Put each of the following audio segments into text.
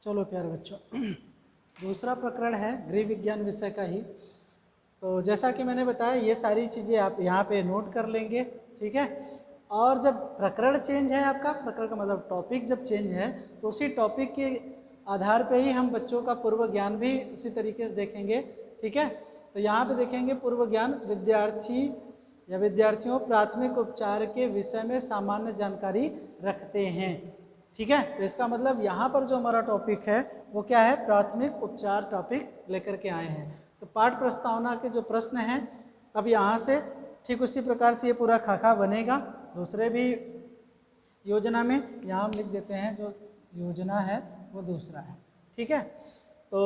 चलो प्यारे बच्चों, दूसरा प्रकरण है गृह विज्ञान विषय का ही। तो जैसा कि मैंने बताया ये सारी चीज़ें आप यहाँ पे नोट कर लेंगे, ठीक है। और जब प्रकरण चेंज है, आपका प्रकरण का मतलब टॉपिक जब चेंज है, तो उसी टॉपिक के आधार पे ही हम बच्चों का पूर्व ज्ञान भी उसी तरीके से देखेंगे, ठीक है। तो यहाँ पे देखेंगे पूर्व ज्ञान विद्यार्थी या विद्यार्थियों प्राथमिक उपचार के विषय में सामान्य जानकारी रखते हैं, ठीक है। तो इसका मतलब यहाँ पर जो हमारा टॉपिक है वो क्या है, प्राथमिक उपचार टॉपिक लेकर के आए हैं। तो पाठ प्रस्तावना के जो प्रश्न हैं अब यहाँ से ठीक उसी प्रकार से ये पूरा खाका बनेगा। दूसरे भी योजना में यहाँ हम लिख देते हैं, जो योजना है वो दूसरा है, ठीक है। तो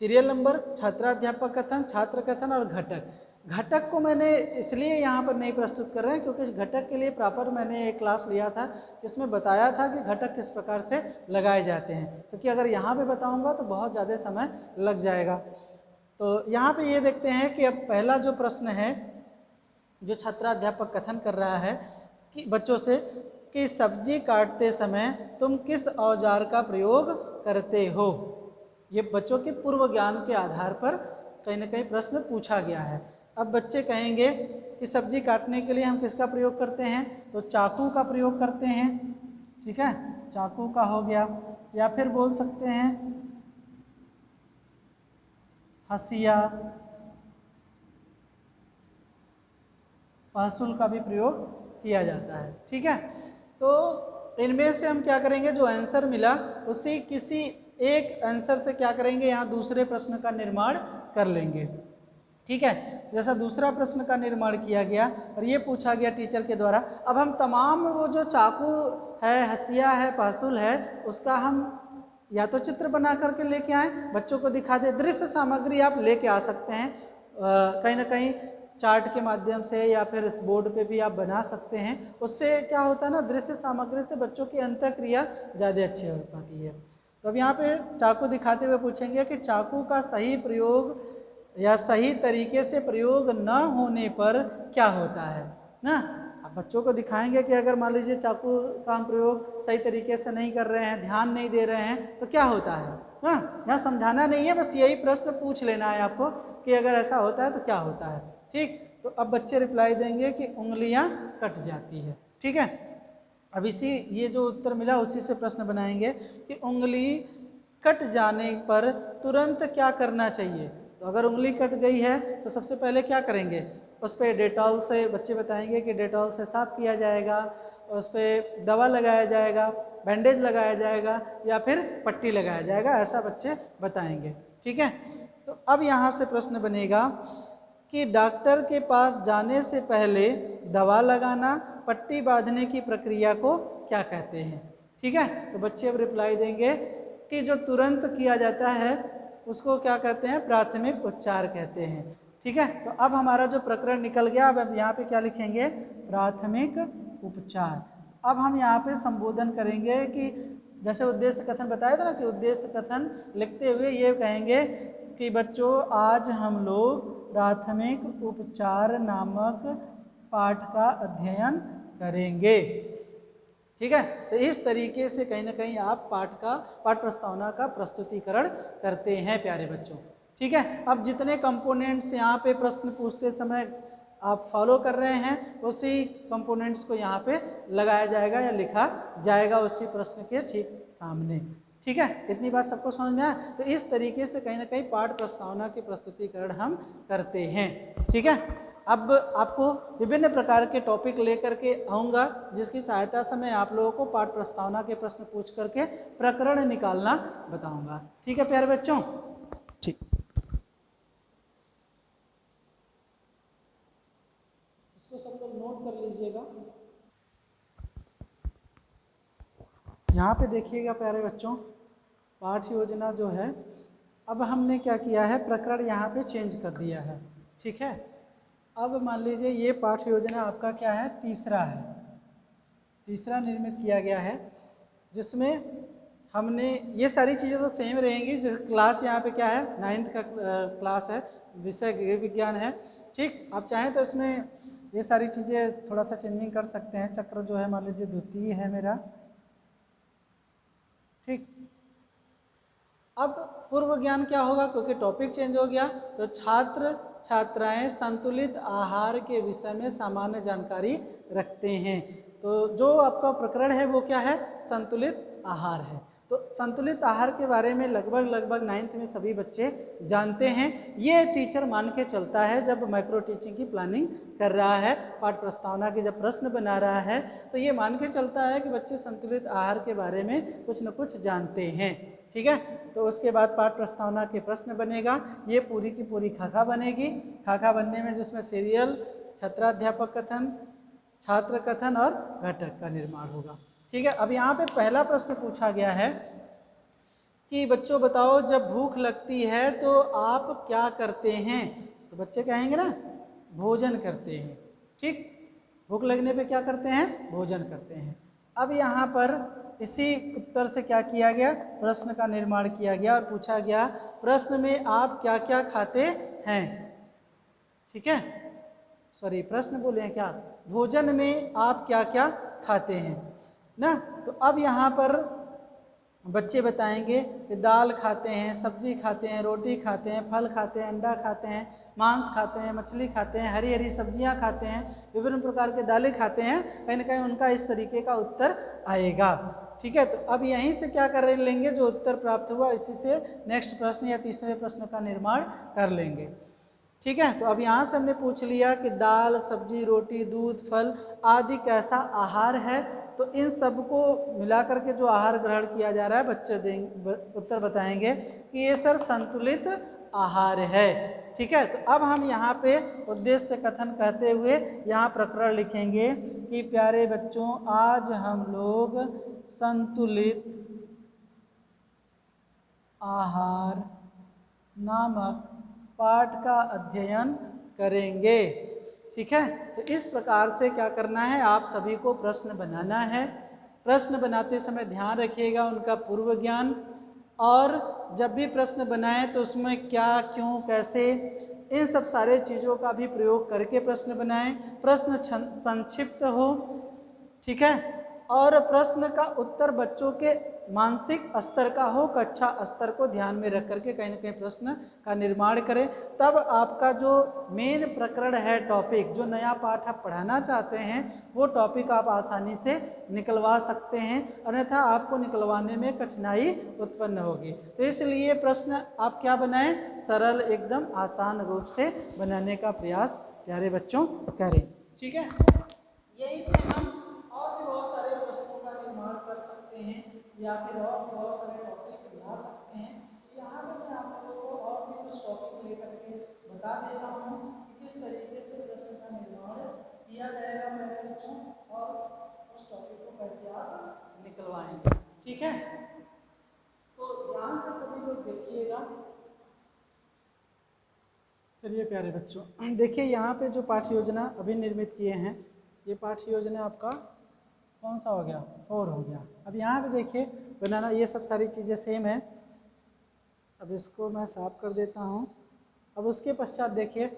सीरियल नंबर छात्राध्यापक कथन, छात्र कथन और घटक। घटक को मैंने इसलिए यहाँ पर नहीं प्रस्तुत कर रहे हैं क्योंकि घटक के लिए प्रॉपर मैंने एक क्लास लिया था, जिसमें बताया था कि घटक किस प्रकार से लगाए जाते हैं, क्योंकि अगर यहाँ पे बताऊँगा तो बहुत ज़्यादा समय लग जाएगा। तो यहाँ पे ये देखते हैं कि अब पहला जो प्रश्न है, जो छात्राध्यापक कथन कर रहा है कि बच्चों से कि सब्जी काटते समय तुम किस औजार का प्रयोग करते हो। ये बच्चों के पूर्व ज्ञान के आधार पर कहीं ना कहीं प्रश्न पूछा गया है। अब बच्चे कहेंगे कि सब्जी काटने के लिए हम किसका प्रयोग करते हैं, तो चाकू का प्रयोग करते हैं, ठीक है, चाकू का हो गया। या फिर बोल सकते हैं हसिया, पहसुल का भी प्रयोग किया जाता है, ठीक है। तो इनमें से हम क्या करेंगे, जो आंसर मिला उसी किसी एक आंसर से क्या करेंगे, यहाँ दूसरे प्रश्न का निर्माण कर लेंगे, ठीक है। जैसा दूसरा प्रश्न का निर्माण किया गया और ये पूछा गया टीचर के द्वारा, अब हम तमाम वो जो चाकू है, हसिया है, पहसुल है, उसका हम या तो चित्र बना करके लेके आए, बच्चों को दिखा दे। दृश्य सामग्री आप लेके आ सकते हैं, कहीं ना कहीं चार्ट के माध्यम से या फिर इस बोर्ड पे भी आप बना सकते हैं। उससे क्या होता है ना, दृश्य सामग्री से बच्चों की अंतःक्रिया ज़्यादा अच्छी हो पाती है। तो अब यहाँ पे चाकू दिखाते हुए पूछेंगे कि चाकू का सही प्रयोग या सही तरीके से प्रयोग न होने पर क्या होता है ना। अब बच्चों को दिखाएंगे कि अगर मान लीजिए चाकू का हम प्रयोग सही तरीके से नहीं कर रहे हैं, ध्यान नहीं दे रहे हैं, तो क्या होता है ना। यहाँ समझाना नहीं है, बस यही प्रश्न पूछ लेना है आपको कि अगर ऐसा होता है तो क्या होता है, ठीक। तो अब बच्चे रिप्लाई देंगे कि उंगलियां कट जाती है, ठीक है। अब इसी ये जो उत्तर मिला उसी से प्रश्न बनाएंगे कि उंगली कट जाने पर तुरंत क्या करना चाहिए। तो अगर उंगली कट गई है तो सबसे पहले क्या करेंगे, उस पर डेटॉल से, बच्चे बताएंगे कि डेटॉल से साफ किया जाएगा, उस पर दवा लगाया जाएगा, बैंडेज लगाया जाएगा या फिर पट्टी लगाया जाएगा, ऐसा बच्चे बताएंगे, ठीक है। तो अब यहाँ से प्रश्न बनेगा कि डॉक्टर के पास जाने से पहले दवा लगाना, पट्टी बांधने की प्रक्रिया को क्या कहते हैं, ठीक है। तो बच्चे अब रिप्लाई देंगे कि जो तुरंत किया जाता है उसको क्या कहते हैं, प्राथमिक उपचार कहते हैं, ठीक है। तो अब हमारा जो प्रकरण निकल गया, अब यहाँ पे क्या लिखेंगे, प्राथमिक उपचार। अब हम यहाँ पे संबोधन करेंगे कि जैसे उद्देश्य कथन बताया था ना, कि उद्देश्य कथन लिखते हुए ये कहेंगे कि बच्चों आज हम लोग प्राथमिक उपचार नामक पाठ का अध्ययन करेंगे, ठीक है। तो इस तरीके से कहीं ना कहीं आप पाठ प्रस्तावना का प्रस्तुतिकरण करते हैं प्यारे बच्चों, ठीक है। अब जितने कंपोनेंट्स यहाँ पे प्रश्न पूछते समय आप फॉलो कर रहे हैं, उसी कंपोनेंट्स को यहाँ पे लगाया जाएगा या लिखा जाएगा उसी प्रश्न के ठीक सामने, ठीक है। इतनी बात सबको समझ में आया। तो इस तरीके से कहीं ना कहीं पाठ प्रस्तावना के प्रस्तुतिकरण हम करते हैं, ठीक है। अब आपको विभिन्न प्रकार के टॉपिक लेकर के आऊँगा, जिसकी सहायता से मैं आप लोगों को पाठ प्रस्तावना के प्रश्न पूछ करके प्रकरण निकालना बताऊँगा, ठीक है प्यारे बच्चों, ठीक। इसको सब लोग नोट कर लीजिएगा। यहाँ पे देखिएगा प्यारे बच्चों, पाठ योजना जो है, अब हमने क्या किया है, प्रकरण यहाँ पे चेंज कर दिया है, ठीक है। अब मान लीजिए ये पाठ योजना आपका क्या है, तीसरा है, तीसरा निर्मित किया गया है, जिसमें हमने ये सारी चीज़ें तो सेम रहेंगी। जैसे क्लास यहाँ पे क्या है, 9th का क्लास है, विषय गृह विज्ञान है, ठीक। आप चाहें तो इसमें ये सारी चीज़ें थोड़ा सा चेंजिंग कर सकते हैं। चक्र जो है मान लीजिए द्वितीय है मेरा, ठीक। अब पूर्व ज्ञान क्या होगा, क्योंकि टॉपिक चेंज हो गया, तो छात्र छात्राएं संतुलित आहार के विषय में सामान्य जानकारी रखते हैं। तो जो आपका प्रकरण है वो क्या है, संतुलित आहार है। तो संतुलित आहार के बारे में लगभग 9th में सभी बच्चे जानते हैं। ये टीचर मान के चलता है जब माइक्रो टीचिंग की प्लानिंग कर रहा है, पाठ प्रस्तावना के जब प्रश्न बना रहा है, तो ये मान के चलता है कि बच्चे संतुलित आहार के बारे में कुछ न कुछ जानते हैं। ठीक है, तो उसके बाद पाठ प्रस्तावना के प्रश्न बनेगा, ये पूरी की पूरी खाका बनेगी। खाका बनने में जिसमें सीरियल, छात्राध्यापक कथन, छात्र कथन और घटक का निर्माण होगा। ठीक है, अब यहाँ पे पहला प्रश्न पूछा गया है कि बच्चों बताओ, जब भूख लगती है तो आप क्या करते हैं। तो बच्चे कहेंगे ना, भोजन करते हैं। ठीक, भूख लगने पे क्या करते हैं, भोजन करते हैं। अब यहाँ पर इसी उत्तर से क्या किया गया, प्रश्न का निर्माण किया गया और पूछा गया प्रश्न में आप क्या क्या खाते हैं। ठीक है, सॉरी प्रश्न बोले हैं क्या, भोजन में आप क्या क्या खाते हैं ना। तो अब यहाँ पर बच्चे बताएंगे कि दाल खाते हैं, सब्जी खाते हैं, रोटी खाते हैं, फल खाते हैं, अंडा खाते हैं, मांस खाते हैं, मछली खाते हैं, हरी हरी सब्जियां खाते हैं, विभिन्न प्रकार के दालें खाते हैं। कहीं ना कहीं उनका इस तरीके का उत्तर आएगा। ठीक है, तो अब यहीं से क्या कर लेंगे, जो उत्तर प्राप्त हुआ इसी से नेक्स्ट प्रश्न या तीसरे प्रश्न का निर्माण कर लेंगे। ठीक है, तो अब यहाँ से हमने पूछ लिया कि दाल, सब्जी, रोटी, दूध, फल आदि कैसा आहार है। तो इन सब को मिलाकर के जो आहार ग्रहण किया जा रहा है, बच्चे देंगे उत्तर बताएंगे कि ये सर संतुलित आहार है। ठीक है, तो अब हम यहाँ पे उद्देश्य कथन कहते हुए यहाँ प्रकरण लिखेंगे कि प्यारे बच्चों, आज हम लोग संतुलित आहार नामक पाठ का अध्ययन करेंगे। ठीक है, तो इस प्रकार से क्या करना है, आप सभी को प्रश्न बनाना है। प्रश्न बनाते समय ध्यान रखिएगा उनका पूर्व ज्ञान, और जब भी प्रश्न बनाएं तो उसमें क्या, क्यों, कैसे, इन सब सारे चीज़ों का भी प्रयोग करके प्रश्न बनाएं। प्रश्न संक्षिप्त हो। ठीक है, और प्रश्न का उत्तर बच्चों के मानसिक स्तर का हो, कक्षा स्तर को ध्यान में रख करके कहीं ना कहीं प्रश्न का निर्माण करें। तब आपका जो मेन प्रकरण है, टॉपिक जो नया पाठ आप पढ़ाना चाहते हैं, वो टॉपिक आप आसानी से निकलवा सकते हैं, अन्यथा आपको निकलवाने में कठिनाई उत्पन्न होगी। तो इसलिए प्रश्न आप क्या बनाएं, सरल, एकदम आसान रूप से बनाने का प्रयास प्यारे बच्चों करें। ठीक है, यही पे हम और भी बहुत सारे प्रश्नों का निर्माण कर सकते हैं, या फिर और भी बहुत सारे टॉपिक ला सकते हैं। यहाँ पर मैं आप लोगों को और भी कुछ टॉपिक लेकर के बता देता हूँ कि किस तरीके से प्रश्न का निर्माण किया जाएगा मेरे बच्चों, और उस टॉपिक को कैसे आप निकलवाएंगे। ठीक है, तो ध्यान से सभी लोग देखिएगा। चलिए प्यारे बच्चों, देखिए यहाँ पे जो पाठ्य योजना अभी निर्मित किए हैं, ये पाठ्य योजना आपका कौन सा हो गया, 4 हो गया। अब यहाँ पे देखिए बनाना, ये सब सारी चीज़ें सेम है। अब इसको मैं साफ कर देता हूँ। अब उसके पश्चात देखिए,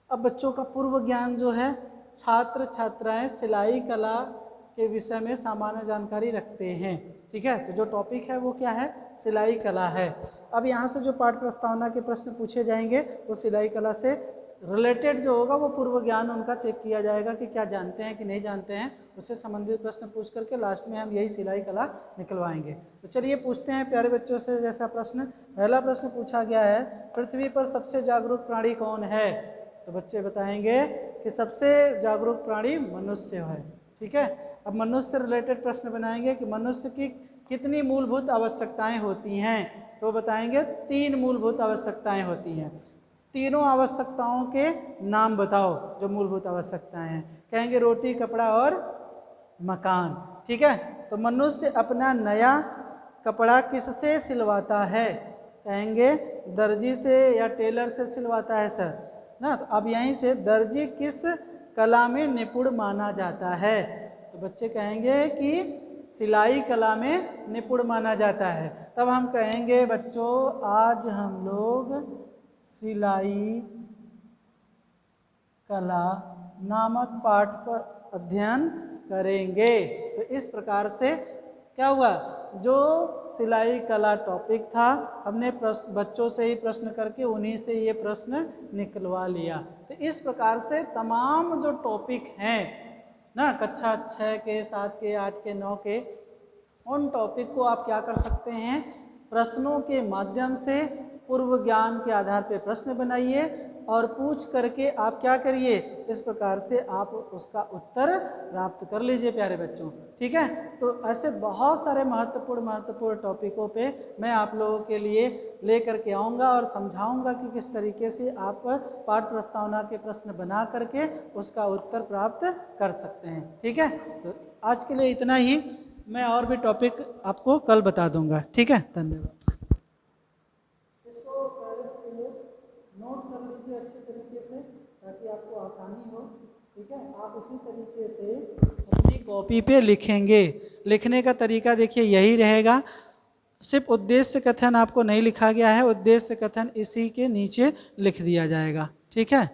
अब बच्चों का पूर्व ज्ञान जो है, छात्र छात्राएं सिलाई कला के विषय में सामान्य जानकारी रखते हैं। ठीक है, तो जो टॉपिक है वो क्या है, सिलाई कला है। अब यहाँ से जो पाठ प्रस्तावना के प्रश्न पूछे जाएंगे वो सिलाई कला से रिलेटेड जो होगा, वो पूर्व ज्ञान उनका चेक किया जाएगा कि क्या जानते हैं कि नहीं जानते हैं। उससे संबंधित प्रश्न पूछ करके लास्ट में हम यही सिलाई कला निकलवाएंगे। तो चलिए पूछते हैं प्यारे बच्चों से जैसा प्रश्न, पहला प्रश्न पूछा गया है, पृथ्वी पर सबसे जागरूक प्राणी कौन है। तो बच्चे बताएंगे कि सबसे जागरूक प्राणी मनुष्य है। ठीक है, अब मनुष्य रिलेटेड प्रश्न बनाएंगे कि मनुष्य की कितनी मूलभूत आवश्यकताएं होती हैं। तो बताएंगे 3 मूलभूत आवश्यकताएं होती हैं। तीनों आवश्यकताओं के नाम बताओ जो मूलभूत आवश्यकताएं हैं। कहेंगे रोटी, कपड़ा और मकान। ठीक है, तो मनुष्य अपना नया कपड़ा किससे सिलवाता है। कहेंगे दर्जी से या टेलर से सिलवाता है सर ना। तो अब यहीं से दर्जी किस कला में निपुण माना जाता है। तो बच्चे कहेंगे कि सिलाई कला में निपुण माना जाता है। तब हम कहेंगे बच्चों, आज हम लोग सिलाई कला नामक पाठ पर अध्ययन करेंगे। तो इस प्रकार से क्या हुआ, जो सिलाई कला टॉपिक था हमने बच्चों से ही प्रश्न करके उन्हीं से ये प्रश्न निकलवा लिया। तो इस प्रकार से तमाम जो टॉपिक हैं ना, कक्षा 6 के, 7 के, 8 के, 9 के, उन टॉपिक को आप क्या कर सकते हैं, प्रश्नों के माध्यम से पूर्व ज्ञान के आधार पर प्रश्न बनाइए और पूछ करके आप क्या करिए, इस प्रकार से आप उसका उत्तर प्राप्त कर लीजिए प्यारे बच्चों। ठीक है, तो ऐसे बहुत सारे महत्वपूर्ण टॉपिकों पे मैं आप लोगों के लिए लेकर के आऊँगा और समझाऊंगा कि किस तरीके से आप पाठ प्रस्तावना के प्रश्न बना करके उसका उत्तर प्राप्त कर सकते हैं। ठीक है, तो आज के लिए इतना ही, मैं और भी टॉपिक आपको कल बता दूंगा। ठीक है, धन्यवाद। इसको पहले से नोट कर लीजिए अच्छे तरीके से ताकि आपको आसानी हो। ठीक है, आप इसी तरीके से अपनी कॉपी पे लिखेंगे। लिखने का तरीका देखिए यही रहेगा, सिर्फ उद्देश्य कथन आपको नहीं लिखा गया है, उद्देश्य कथन इसी के नीचे लिख दिया जाएगा। ठीक है।